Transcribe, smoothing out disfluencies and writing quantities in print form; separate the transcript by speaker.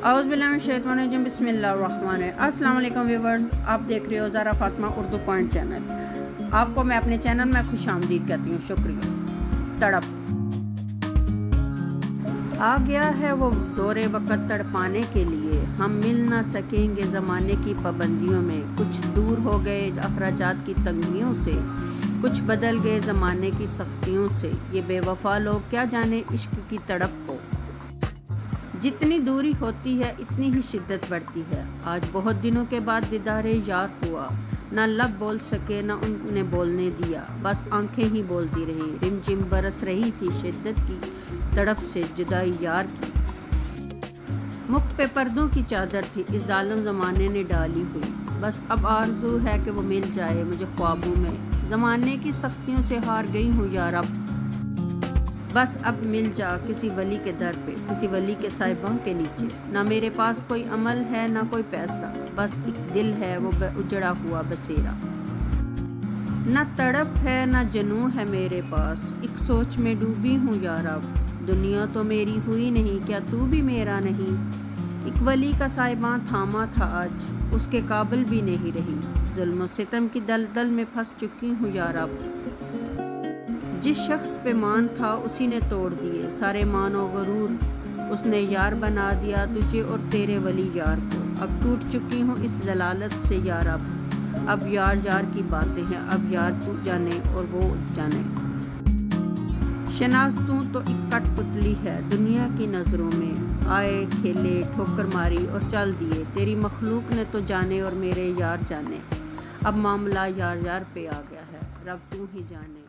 Speaker 1: اعوذ باللہ من الشیطان الرجیم، بسم اللہ الرحمن الرحیم۔ السلام علیکم ویورز، آپ دیکھ رہے ہو زارا فاطمہ اردو پوائنٹ چینل۔ آپ کو میں اپنے چینل میں خوش آمدید کہتی ہوں، شکریہ۔ تڑپ آ گیا ہے وہ دور وقت تڑپانے کے لیے، ہم مل نہ سکیں گے زمانے کی پابندیوں میں، کچھ دور ہو گئے اخراجات کی تنگیوں سے، کچھ بدل گئے زمانے کی سختیوں سے، یہ بے وفا لوگ کیا جانے عشق کی تڑپ کو۔ جتنی دوری ہوتی ہے اتنی ہی شدت بڑھتی ہے۔ آج بہت دنوں کے بعد دیدار یار ہوا، نہ لب بول سکے نہ ان نے بولنے دیا، بس آنکھیں ہی بولتی رہی، رم جم برس رہی تھی شدت کی تڑپ سے جدائی یار کی۔ مکھ پہ پردوں کی چادر تھی اس ظالم زمانے نے ڈالی ہوئی، بس اب آرزو ہے کہ وہ مل جائے مجھے خوابوں میں، زمانے کی سختیوں سے ہار گئی ہوں یار اب، بس اب مل جا کسی ولی کے در پہ، کسی ولی کے صاحباں کے نیچے، نہ میرے پاس کوئی عمل ہے نہ کوئی پیسہ، بس ایک دل ہے وہ اجڑا ہوا بسیرا، نہ تڑپ ہے نہ جنوں ہے میرے پاس، ایک سوچ میں ڈوبی ہوں یار اب، دنیا تو میری ہوئی نہیں کیا تو بھی میرا نہیں، ایک ولی کا صاحباں تھاما تھا آج اس کے قابل بھی نہیں رہی، ظلم و ستم کی دلدل میں پھنس چکی ہوں یار اب، جس شخص پہ مان تھا اسی نے توڑ دیے سارے مان و غرور، اس نے یار بنا دیا تجھے اور تیرے ولی یار کو، اب ٹوٹ چکی ہوں اس ضلالت سے یار اب یار یار کی باتیں ہیں، اب یار تو جانے اور وہ جانے، شناختوں تو ایک کٹ پتلی ہے دنیا کی نظروں میں، آئے کھیلے ٹھوکر ماری اور چل دیے، تیری مخلوق نے تو جانے اور میرے یار جانے، اب معاملہ یار یار پہ آ گیا ہے، رب تو ہی جانے۔